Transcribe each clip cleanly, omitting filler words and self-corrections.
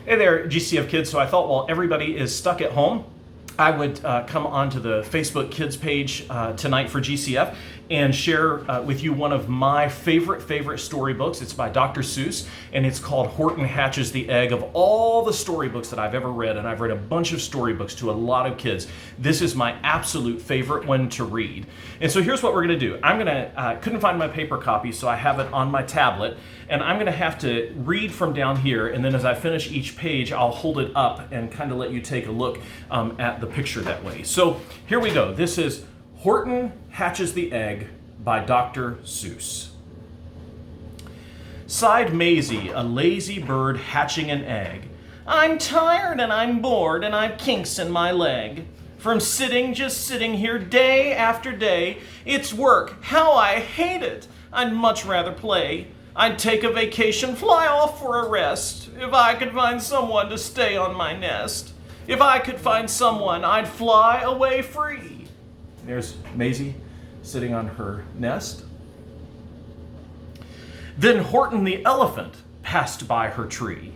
Hey there, GCF Kids. So I thought while everybody is stuck at home, I would come onto the Facebook Kids page tonight for GCF and share with you one of my favorite storybooks. It's by Dr. Seuss, and it's called Horton Hatches the Egg. Of all the storybooks that I've ever read, and I've read a bunch of storybooks to a lot of kids, this is my absolute favorite one to read. And so here's what we're going to do. I'm going to, couldn't find my paper copy, so I have it on my tablet, and I'm going to have to read from down here, and then as I finish each page, I'll hold it up and kind of let you take a look at the picture that way. So here we go. This is Horton Hatches the Egg by Dr. Seuss. Sighed Maisie, a lazy bird hatching an egg. I'm tired and I'm bored and I've kinks in my leg. From just sitting here day after day. It's work. How I hate it. I'd much rather play. I'd take a vacation, fly off for a rest. If I could find someone to stay on my nest. If I could find someone, I'd fly away free. There's Maisie sitting on her nest. Then Horton the elephant passed by her tree.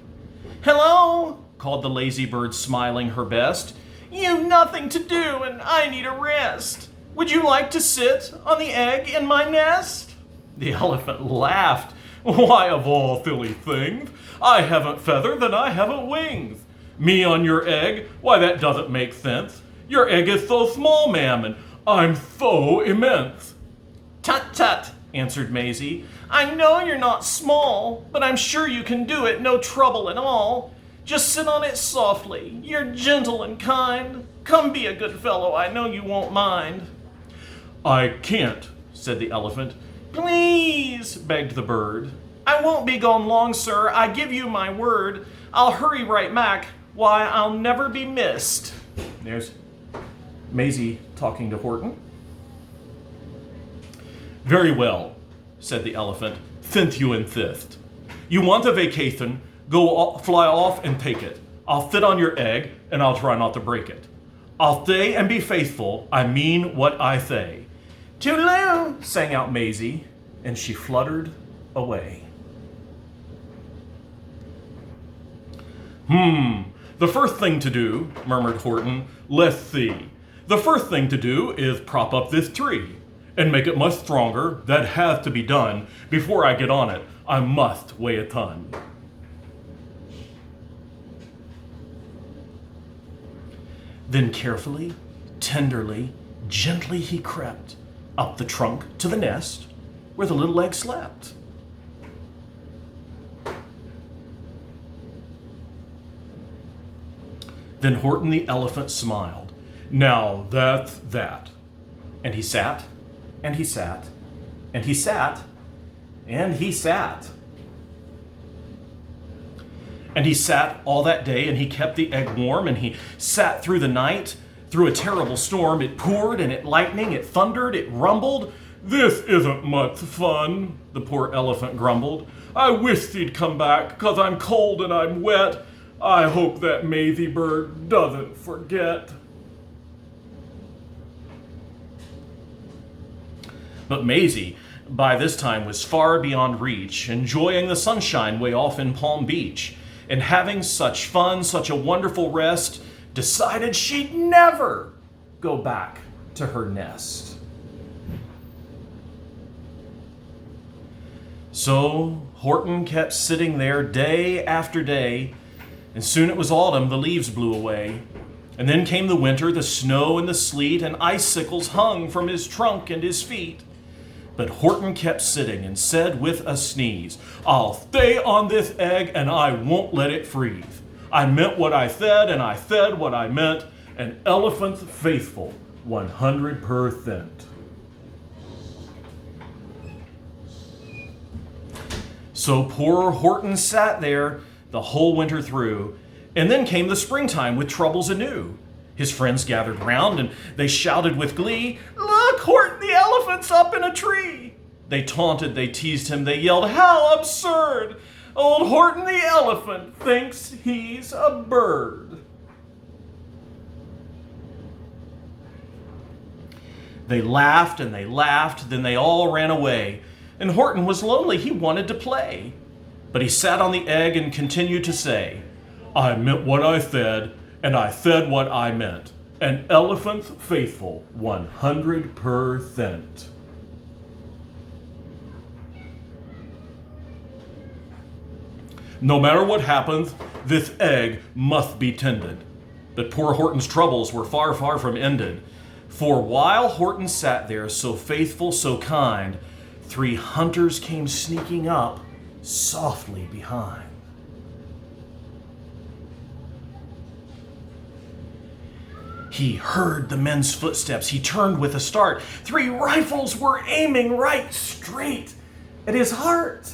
Hello, called the lazy bird, smiling her best. You've nothing to do and I need a rest. Would you like to sit on the egg in my nest? The elephant laughed. Why, of all silly things, I haven't feather, then I haven't wings. Me on your egg? Why, that doesn't make sense. Your egg is so small, ma'am, and I'm so immense. Tut, tut, answered Maisie. I know you're not small, but I'm sure you can do it, no trouble at all. Just sit on it softly. You're gentle and kind. Come be a good fellow, I know you won't mind. I can't, said the elephant. Please, begged the bird. I won't be gone long, sir, I give you my word. I'll hurry right back. Why, I'll never be missed. There's Maisie talking to Horton. Very well, said the elephant, since you insist. You want a vacation, fly off and take it. I'll sit on your egg and I'll try not to break it. I'll stay and be faithful, I mean what I say. Toodaloo, sang out Maisie, and she fluttered away. The first thing to do, murmured Horton, let's see. The first thing to do is prop up this tree and make it much stronger. That has to be done. Before I get on it, I must weigh a ton. Then carefully, tenderly, gently he crept up the trunk to the nest where the little egg slept. Then Horton the elephant smiled. Now that's that. And he sat, and he sat, and he sat, and he sat. And he sat all that day, and he kept the egg warm, and he sat through the night, through a terrible storm. It poured, and it lightning, it thundered, it rumbled. This isn't much fun, the poor elephant grumbled. I wish he'd come back, 'cause I'm cold and I'm wet. I hope that Maisie bird doesn't forget. But Maisie, by this time, was far beyond reach, enjoying the sunshine way off in Palm Beach, and having such fun, such a wonderful rest, decided she'd never go back to her nest. So Horton kept sitting there day after day, and soon it was autumn, the leaves blew away. And then came the winter, the snow and the sleet, and icicles hung from his trunk and his feet. But Horton kept sitting and said with a sneeze, I'll stay on this egg and I won't let it freeze. I meant what I said and I said what I meant. An elephant's faithful 100%. So poor Horton sat there the whole winter through, and then came the springtime with troubles anew. His friends gathered round and they shouted with glee, Look, Horton the elephant's up in a tree. They taunted, they teased him, they yelled, How absurd! Old Horton the elephant thinks he's a bird. They laughed and they laughed, then they all ran away. And Horton was lonely, he wanted to play. But he sat on the egg and continued to say, I meant what I said, and I said what I meant. An elephant's faithful 100%. No matter what happens, this egg must be tended. But poor Horton's troubles were far, far from ended. For while Horton sat there so faithful, so kind, 3 hunters came sneaking up softly behind. He heard the men's footsteps. He turned with a start. 3 rifles were aiming right straight at his heart.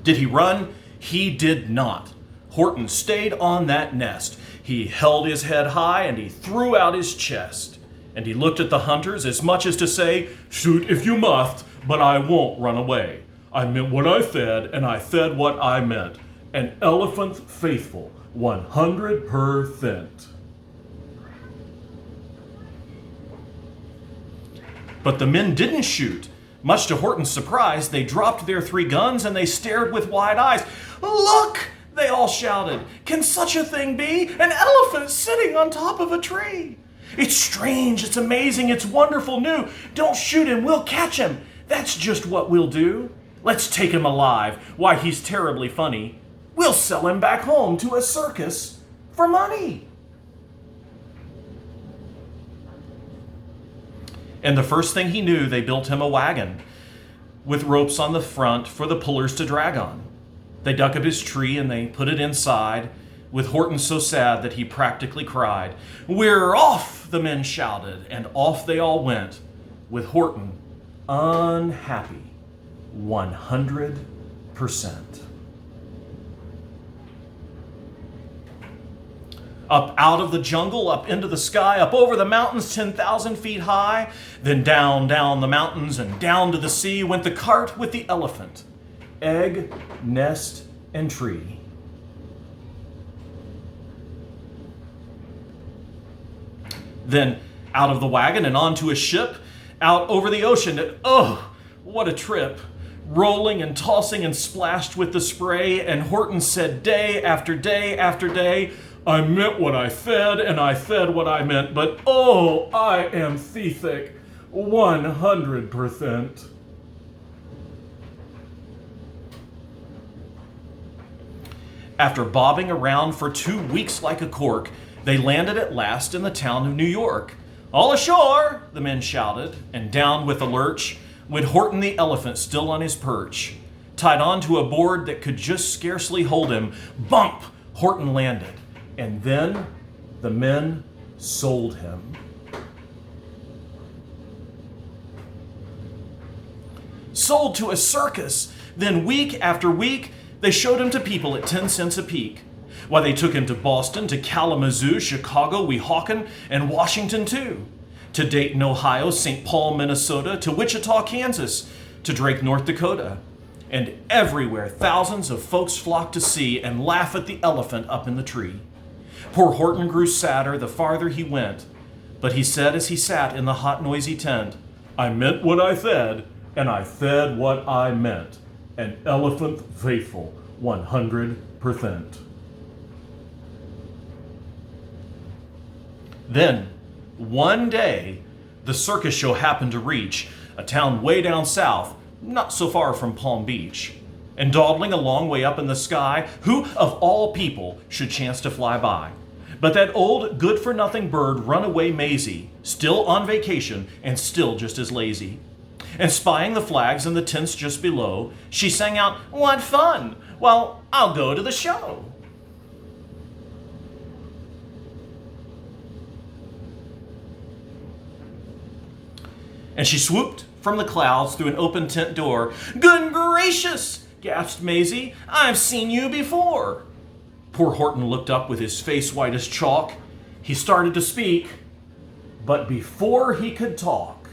Did he run? He did not. Horton stayed on that nest. He held his head high and he threw out his chest. And he looked at the hunters as much as to say, "Shoot if you must, but I won't run away. I meant what I said, and I said what I meant. An elephant's faithful 100%. But the men didn't shoot. Much to Horton's surprise, they dropped their 3 guns and they stared with wide eyes. "Look!" they all shouted. "Can such a thing be? An elephant sitting on top of a tree! It's strange, it's amazing, it's wonderful new. Don't shoot him, we'll catch him. That's just what we'll do. Let's take him alive. Why, he's terribly funny. We'll sell him back home to a circus for money." And the first thing he knew, they built him a wagon with ropes on the front for the pullers to drag on. They dug up his tree and they put it inside, with Horton so sad that he practically cried. "We're off!" the men shouted, and off they all went, with Horton unhappy 100%. Up out of the jungle, up into the sky, up over the mountains 10,000 feet high, then down, down the mountains and down to the sea went the cart with the elephant, egg, nest, and tree. Then out of the wagon and onto a ship, out over the ocean, and oh, what a trip! Rolling and tossing and splashed with the spray, and Horton said day after day after day, "I meant what I said, and I said what I meant, but oh, I am seasick 100%. After bobbing around for 2 weeks like a cork, they landed at last in the town of New York. "All ashore!" the men shouted, and down with a lurch went Horton the elephant still on his perch. Tied onto a board that could just scarcely hold him, bump, Horton landed. And then the men sold him. Sold to a circus. Then week after week, they showed him to people at 10 cents a peek. Why, they took him to Boston, to Kalamazoo, Chicago, Weehawken, and Washington too. To Dayton, Ohio, St. Paul, Minnesota, to Wichita, Kansas, to Drake, North Dakota. And everywhere, thousands of folks flocked to see and laugh at the elephant up in the tree. Poor Horton grew sadder the farther he went, but he said as he sat in the hot, noisy tent, "I meant what I said, and I said what I meant. An elephant faithful 100%. Then, one day, the circus show happened to reach a town way down south, not so far from Palm Beach. And dawdling a long way up in the sky, who of all people should chance to fly by? But that old good-for-nothing bird, Runaway Maisie, still on vacation and still just as lazy. And spying the flags and the tents just below, she sang out, "What fun! Well, I'll go to the show." And she swooped from the clouds through an open tent door. "Good gracious!" gasped Maisie. "I've seen you before." Poor Horton looked up with his face white as chalk. He started to speak, but before he could talk,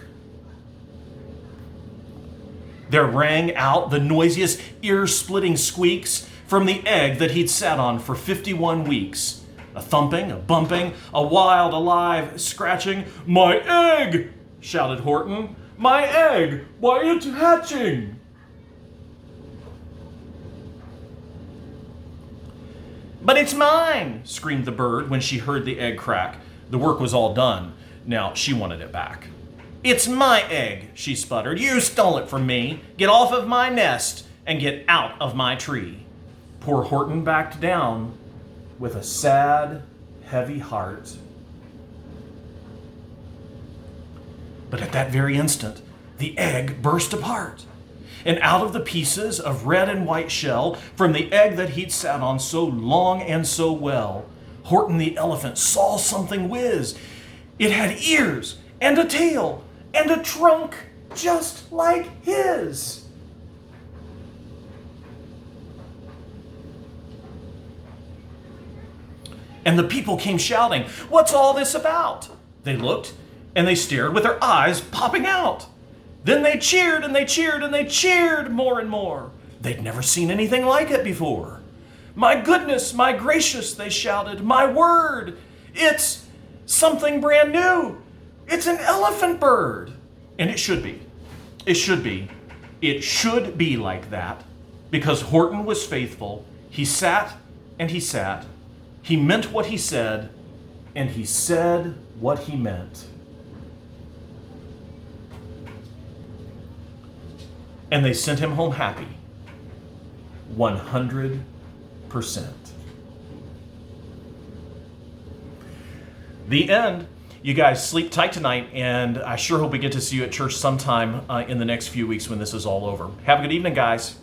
there rang out the noisiest, ear-splitting squeaks from the egg that he'd sat on for 51 weeks. A thumping, a bumping, a wild, alive scratching. "My egg!" shouted Horton. "My egg! Why, it's hatching!" "But it's mine," screamed the bird when she heard the egg crack. The work was all done. Now she wanted it back. "It's my egg," she sputtered. "You stole it from me. Get off of my nest and get out of my tree." Poor Horton backed down with a sad, heavy heart. But at that very instant, the egg burst apart. And out of the pieces of red and white shell, from the egg that he'd sat on so long and so well, Horton the elephant saw something whiz. It had ears and a tail and a trunk just like his. And the people came shouting, "What's all this about?" They looked and they stared with their eyes popping out. Then they cheered and they cheered and they cheered more and more. They'd never seen anything like it before. "My goodness, my gracious," they shouted, "my word, it's something brand new. It's an elephant bird." And it should be. It should be. It should be like that because Horton was faithful. He sat and he sat. He meant what he said and he said what he meant. And they sent him home happy, 100%. The end. You guys sleep tight tonight, and I sure hope we get to see you at church sometime in the next few weeks when this is all over. Have a good evening, guys.